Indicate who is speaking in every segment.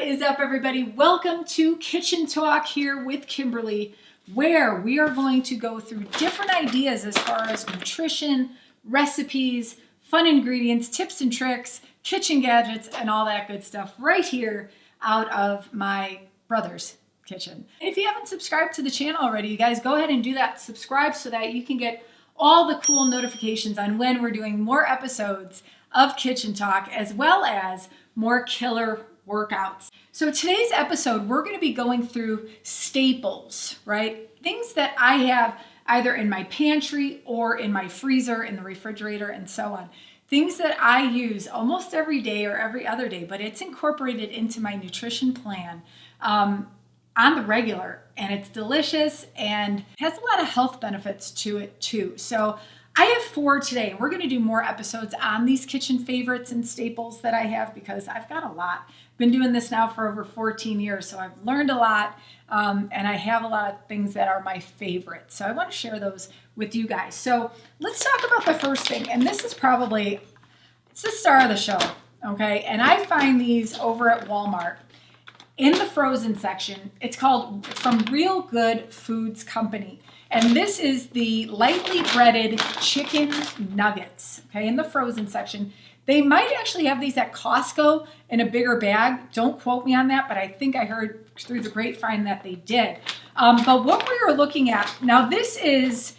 Speaker 1: is up, everybody? Welcome to Kitchen Talk here with Kimberly, where we are going to go through different ideas as far as nutrition, recipes, fun ingredients, tips and tricks, kitchen gadgets, and all that good stuff right here out of my brother's kitchen. And if you haven't subscribed to the channel already, you guys go ahead and do that. Subscribe so that you can get all the cool notifications on when we're doing more episodes of Kitchen Talk, as well as more killer workouts. So today's episode, we're going to be going through staples, right? Things that I have either in my pantry or in my freezer, in the refrigerator, and so on. Things that I use almost every day or every other day, but it's incorporated into my nutrition plan on the regular, and it's delicious and has a lot of health benefits to it too. So I have 4 today. We're going to do more episodes on these kitchen favorites and staples that I have because I've got a lot. Been doing this now for over 14 years, so I've learned a lot, and I have a lot of things that are my favorites. So I want to share those with you guys. So let's talk about the first thing, and this is probably, it's the star of the show, okay? And I find these over at Walmart in the frozen section. It's from Real Good Foods Company. And this is the lightly breaded chicken nuggets, okay, in the frozen section. They might actually have these at Costco in a bigger bag. Don't quote me on that, but I think I heard through the grapevine that they did. But what we are looking at, now this is,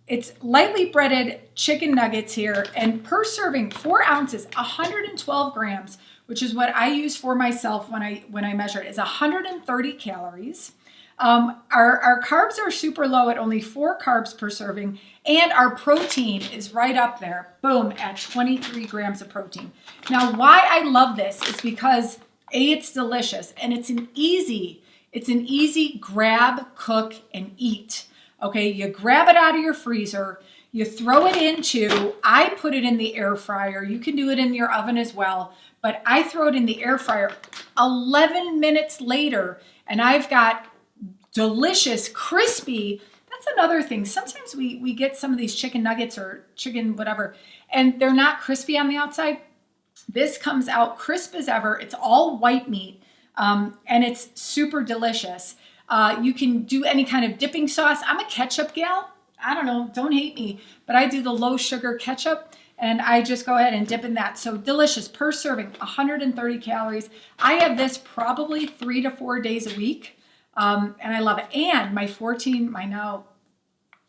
Speaker 1: it's lightly breaded chicken nuggets here, and per serving, 4 ounces, 112 grams, which is what I use for myself when I measure it, is 130 calories. Our carbs are super low at only 4 carbs per serving, and our protein is right up there, boom, at 23 grams of protein. Now, why I love this is because A, it's delicious, and it's an easy grab, cook, and eat. Okay, you grab it out of your freezer, you throw it into, I put it in the air fryer. You can do it in your oven as well, but I throw it in the air fryer 11 minutes later, and I've got delicious, crispy. That's another thing. Sometimes we get some of these chicken nuggets or chicken whatever, and they're not crispy on the outside. This comes out crisp as ever. It's all white meat, and it's super delicious. You can do any kind of dipping sauce. I'm a ketchup gal. I don't know, don't hate me, but I do the low sugar ketchup, and I just go ahead and dip in that. So delicious, per serving, 130 calories. I have this probably 3 to 4 days a week. And I love it. And my now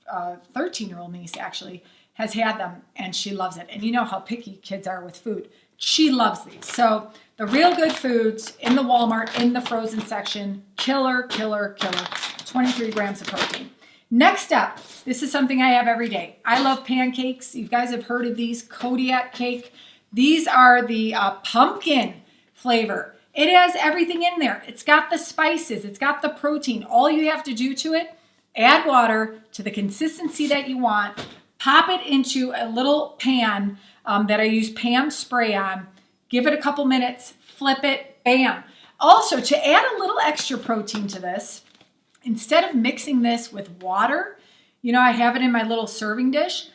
Speaker 1: 13-year-old niece actually has had them, and she loves it. And you know how picky kids are with food. She loves these. So the Real Good Foods in the Walmart, in the frozen section, killer, 23 grams of protein. Next up, this is something I have every day. I love pancakes. You guys have heard of these, Kodiak cake. These are the pumpkin flavor. It has everything in there. It's got the spices. It's got the protein. All you have to do to it, add water to the consistency that you want, pop it into a little pan that I use Pam spray on, give it a couple minutes, flip it, bam. Also, to add a little extra protein to this, instead of mixing this with water, you know, I have it in my little serving dish,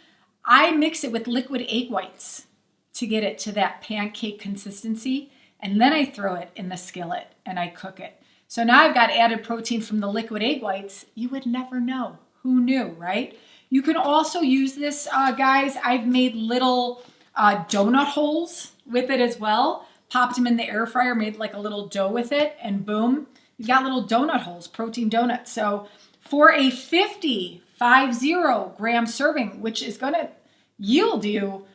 Speaker 1: I mix it with liquid egg whites to get it to that pancake consistency. And then I throw it in the skillet and I cook it. So now I've got added protein from the liquid egg whites. You would never know. Who knew, right? You can also use this, guys. I've made little donut holes with it as well. Popped them in the air fryer, made like a little dough with it, and boom, you got little donut holes, protein donuts. So for a 50 gram serving, which is going to yield you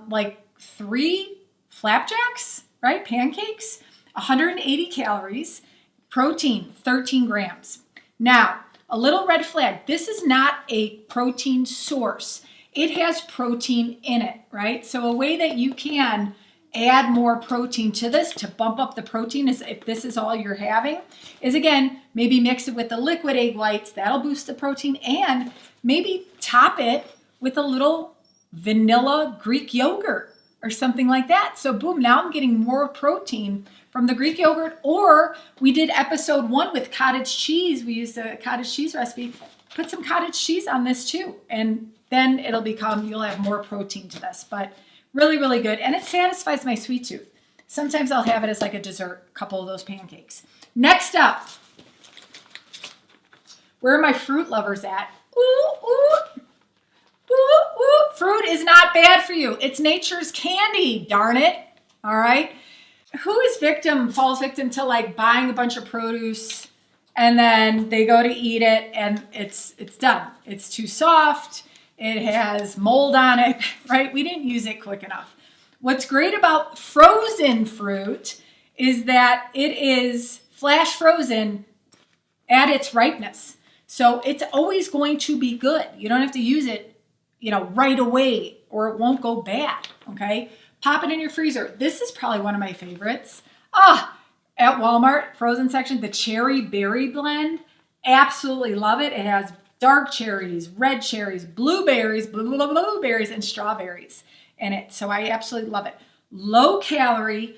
Speaker 1: like 3 flapjacks, right? Pancakes, 180 calories, protein, 13 grams. Now, a little red flag. This is not a protein source. It has protein in it, right? So a way that you can add more protein to this to bump up the protein, is if this is all you're having, is again, maybe mix it with the liquid egg whites. That'll boost the protein, and maybe top it with a little vanilla Greek yogurt or something like that. So boom, now I'm getting more protein from the Greek yogurt. Or we did episode 1 with cottage cheese. We used a cottage cheese recipe. Put some cottage cheese on this too, and then you'll have more protein to this. But really, really good. And it satisfies my sweet tooth. Sometimes I'll have it as like a dessert, a couple of those pancakes. Next up, where are my fruit lovers at? Ooh, ooh, ooh, ooh. Fruit is not bad for you. It's nature's candy, darn it. All right. Who falls victim to like buying a bunch of produce and then they go to eat it and it's done. It's too soft. It has mold on it, right? We didn't use it quick enough. What's great about frozen fruit is that it is flash frozen at its ripeness. So it's always going to be good. You don't have to use it, right away or it won't go bad, okay? Pop it in your freezer. This is probably one of my favorites. At Walmart, frozen section, the cherry berry blend. Absolutely love it. It has dark cherries, red cherries, blueberries, and strawberries in it. So I absolutely love it. Low calorie,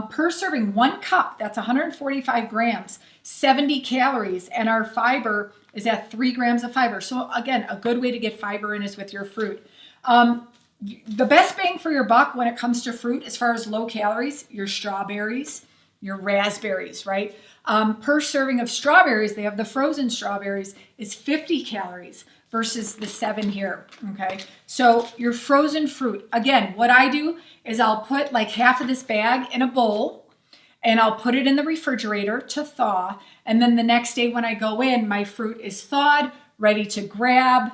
Speaker 1: per serving, 1 cup, that's 145 grams, 70 calories, and our fiber is at 3 grams of fiber. So again, a good way to get fiber in is with your fruit. The best bang for your buck when it comes to fruit, as far as low calories, your strawberries, your raspberries, right? Per serving of strawberries, they have the frozen strawberries, is 50 calories versus the 7 here, okay? So your frozen fruit, again, what I do is I'll put like half of this bag in a bowl and I'll put it in the refrigerator to thaw. And then the next day when I go in, my fruit is thawed, ready to grab,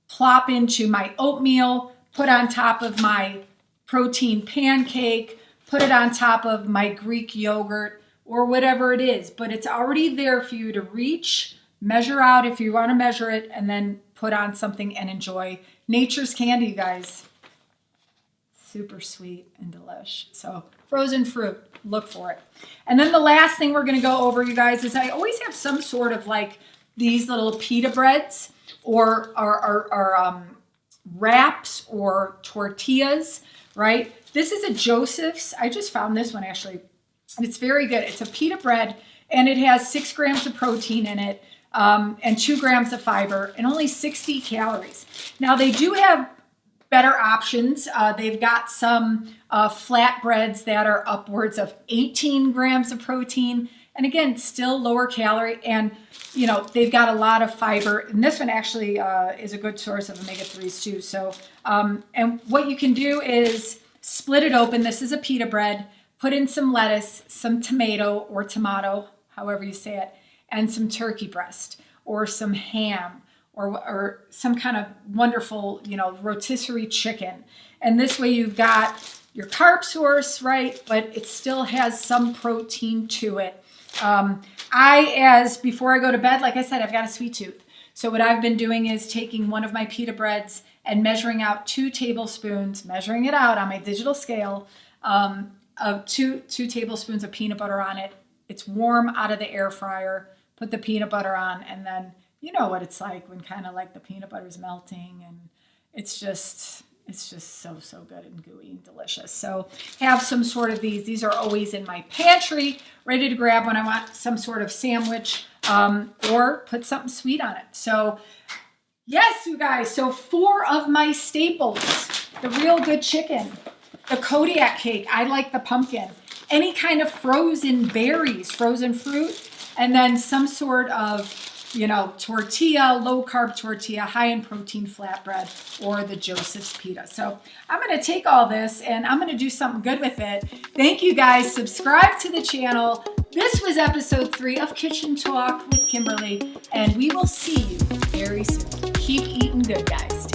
Speaker 1: plop into my oatmeal, put on top of my protein pancake, put it on top of my Greek yogurt or whatever it is. But it's already there for you to reach, measure out if you want to measure it, and then put on something and enjoy. Nature's candy, you guys. Super sweet and delish. So frozen fruit, look for it. And then the last thing we're going to go over, you guys, is I always have some sort of like these little pita breads or wraps or tortillas, right? This is a Joseph's. I just found this one actually. It's very good. It's a pita bread and it has 6 grams of protein in it and 2 grams of fiber and only 60 calories. Now they do have better options. They've got some flatbreads that are upwards of 18 grams of protein. And again, still lower calorie and, they've got a lot of fiber. And this one actually is a good source of omega-3s too. So, and what you can do is split it open. This is a pita bread. Put in some lettuce, some tomato, however you say it, and some turkey breast or some ham or some kind of wonderful, rotisserie chicken. And this way you've got your carb source, right? But it still has some protein to it. Before I go to bed, like I said, I've got a sweet tooth. So what I've been doing is taking one of my pita breads and measuring out 2 tablespoons, measuring it out on my digital scale, of 2 tablespoons of peanut butter on it. It's warm out of the air fryer. Put the peanut butter on, and then you know what it's like when kind of like the peanut butter is melting, and it's just so good and gooey and delicious. So have some sort of these. These are always in my pantry, ready to grab when I want some sort of sandwich or put something sweet on it. So yes, you guys. So 4 of my staples: the Real Good Chicken, the Kodiak cake. I like the pumpkin. Any kind of frozen berries, frozen fruit, and then some sort of tortilla, low carb tortilla, high in protein flatbread, or the Joseph's pita. So I'm going to take all this and I'm going to do something good with it. Thank you guys. Subscribe to the channel. This was episode 3 of Kitchen Talk with Kimberly, and we will see you very soon. Keep eating good, guys.